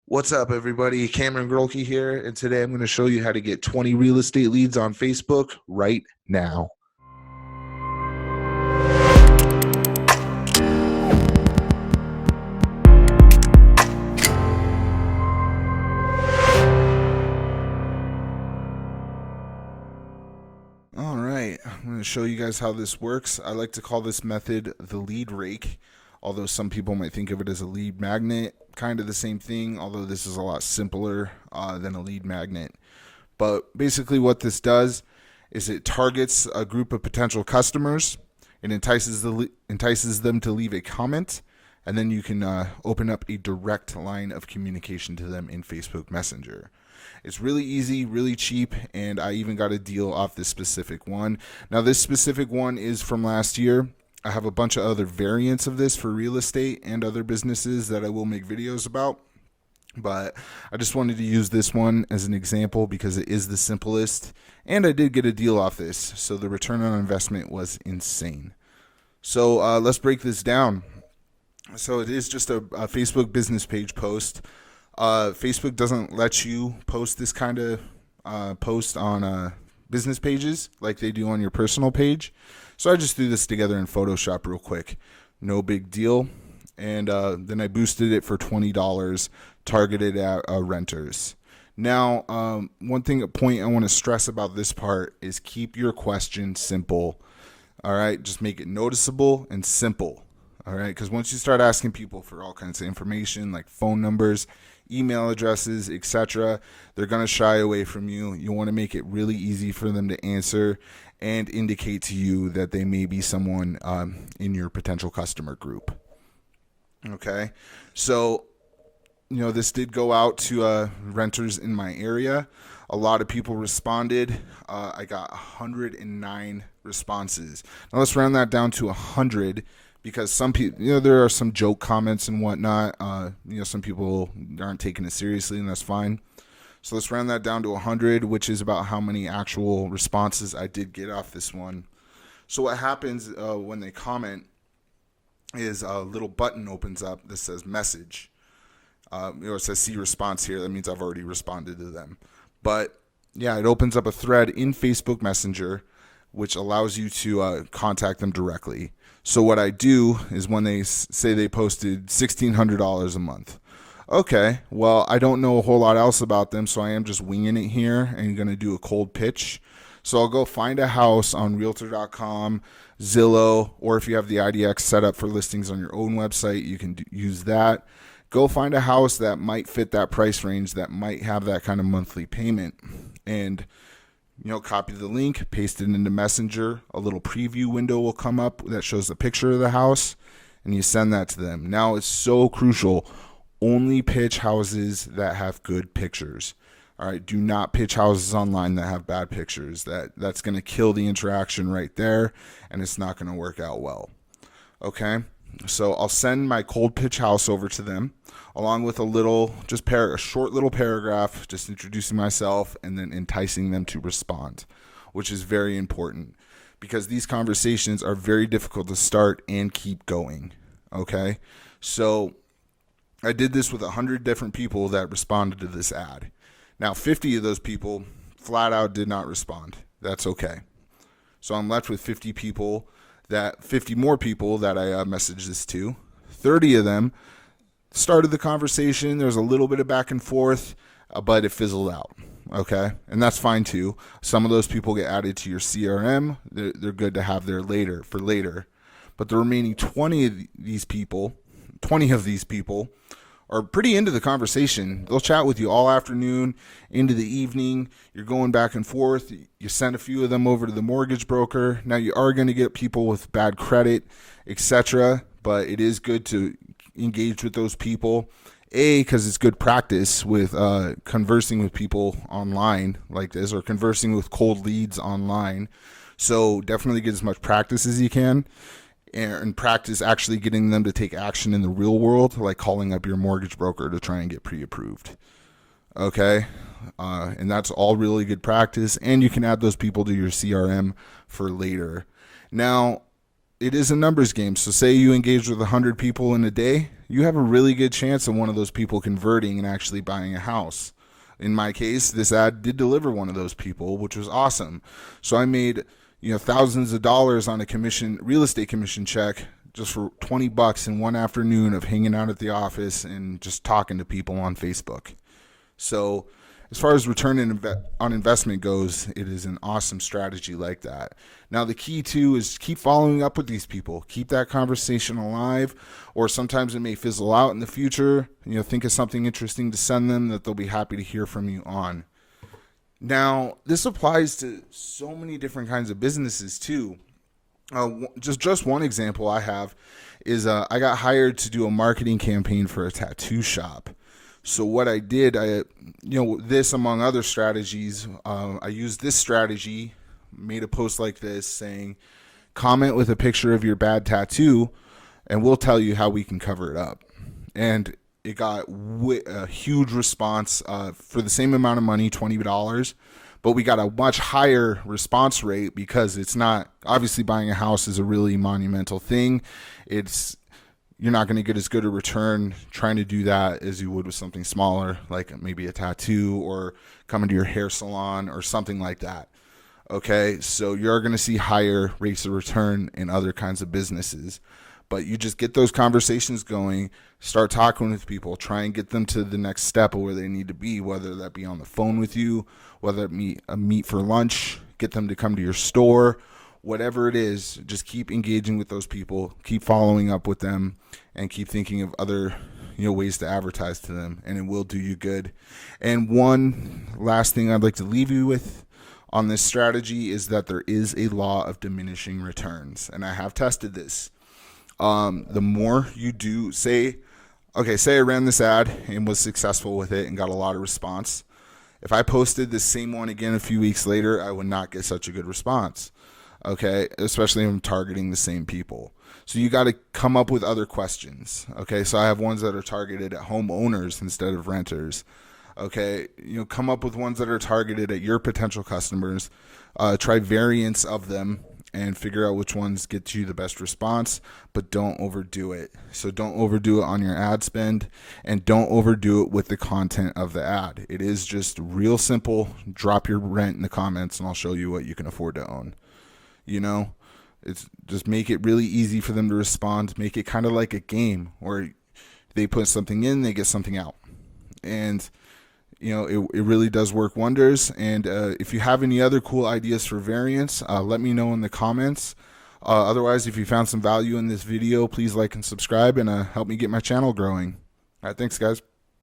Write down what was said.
What's up, everybody? Cameron Grolke here, and today I'm going to show you how to get 20 real estate leads on Facebook right now. All right, I'm going to show you guys how this works. I like to call this method the lead rake, although some people might think of it as a lead magnet. Kind of the same thing, although this is a lot simpler than a lead magnet. But basically, what this does is it targets a group of potential customers. It entices them to leave a comment, and then you can open up a direct line of communication to them in Facebook Messenger. It's really easy, really cheap, and I even got a deal off this specific one. Now, this specific one is from last year. I have a bunch of other variants of this for real estate and other businesses that I will make videos about. But I just wanted to use this one as an example because it is the simplest, and I did get a deal off this, so the return on investment was insane. So let's break this down. So it is just a Facebook business page post. Facebook doesn't let you post this kind of post on business pages like they do on your personal page. So I just threw this together in Photoshop real quick. No big deal. And then I boosted it for $20, targeted at renters. Now, a point I want to stress about this part is keep your question simple. All right, just make it noticeable and simple. All right, because once you start asking people for all kinds of information like phone numbers, email addresses, etc., they're going to shy away from you. You want to make it really easy for them to answer and indicate to you that they may be someone in your potential customer group. Okay, so this did go out to renters in my area. A lot of people responded. I got 109 responses. Now let's round that down to 100 because some people, there are some joke comments and whatnot. Some people aren't taking it seriously, and that's fine. So let's round that down to 100, which is about how many actual responses I did get off this one. So what happens when they comment is a little button opens up that says message. It says see response here. That means I've already responded to them. But yeah, it opens up a thread in Facebook Messenger, which allows you to contact them directly. So what I do is when they say they posted $1,600 a month. Okay, well, I don't know a whole lot else about them, so I am just winging it here and going to do a cold pitch. So I'll go find a house on Realtor.com, Zillow, or if you have the IDX set up for listings on your own website, you can use that. Go find a house that might fit that price range, that might have that kind of monthly payment, and copy the link, paste it into Messenger. A little preview window will come up that shows a picture of the house, and you send that to them. Now it's so crucial. Only pitch houses that have good pictures. All right, do not pitch houses online that have bad pictures. That's going to kill the interaction right there, and it's not going to work out well. Okay, so I'll send my cold pitch house over to them, along with a short little paragraph, just introducing myself and then enticing them to respond, which is very important because these conversations are very difficult to start and keep going. Okay, so I did this with 100 different people that responded to this ad. Now, 50 of those people flat out did not respond. That's okay. So I'm left with 50 more people that I messaged this to. 30 of them started the conversation. There was a little bit of back and forth, but it fizzled out. Okay, and that's fine too. Some of those people get added to your CRM. They're good to have there later. But the remaining 20 of these people are pretty into the conversation. They'll chat with you all afternoon, into the evening. You're going back and forth. You send a few of them over to the mortgage broker. Now, you are going to get people with bad credit, etc., but it is good to engage with those people. Because it's good practice with conversing with people online like this, or conversing with cold leads online. So definitely get as much practice as you can. And practice actually getting them to take action in the real world, like calling up your mortgage broker to try and get pre-approved. Okay, and that's all really good practice, and you can add those people to your CRM for later. Now, it is a numbers game. So say you engage with 100 people in a day, you have a really good chance of one of those people converting and actually buying a house. In my case, this ad did deliver one of those people, which was awesome. So I made, thousands of dollars on a real estate commission check just for $20 in one afternoon of hanging out at the office and just talking to people on Facebook. So as far as return on investment goes, it is an awesome strategy like that. Now, the key too is keep following up with these people. Keep that conversation alive, or sometimes it may fizzle out in the future. Think of something interesting to send them that they'll be happy to hear from you on. Now, this applies to so many different kinds of businesses too. Just one example I have is I got hired to do a marketing campaign for a tattoo shop. So what I did, this among other strategies, I used this strategy, made a post like this saying, comment with a picture of your bad tattoo, and we'll tell you how we can cover it up. And it got a huge response for the same amount of money, $20, but we got a much higher response rate because it's not, obviously buying a house is a really monumental thing. You're not going to get as good a return trying to do that as you would with something smaller, like maybe a tattoo or coming to your hair salon or something like that. Okay, so you're going to see higher rates of return in other kinds of businesses. But you just get those conversations going, start talking with people, try and get them to the next step of where they need to be, whether that be on the phone with you, whether it be a meet for lunch, get them to come to your store. Whatever it is, just keep engaging with those people, keep following up with them, and keep thinking of other ways to advertise to them, and it will do you good. And one last thing I'd like to leave you with on this strategy is that there is a law of diminishing returns, and I have tested this. The more you do, say I ran this ad and was successful with it and got a lot of response. If I posted the same one again a few weeks later, I would not get such a good response. Okay, especially if I'm targeting the same people. So you got to come up with other questions. Okay, so I have ones that are targeted at homeowners instead of renters. Okay, come up with ones that are targeted at your potential customers. Try variants of them and figure out which ones get you the best response, but don't overdo it. So don't overdo it on your ad spend, and don't overdo it with the content of the ad. It is just real simple. Drop your rent in the comments and I'll show you what you can afford to own. It's just make it really easy for them to respond. Make it kind of like a game where they put something in, they get something out. And, it really does work wonders. And if you have any other cool ideas for variants, let me know in the comments. Otherwise, if you found some value in this video, please like and subscribe and help me get my channel growing. All right, thanks, guys.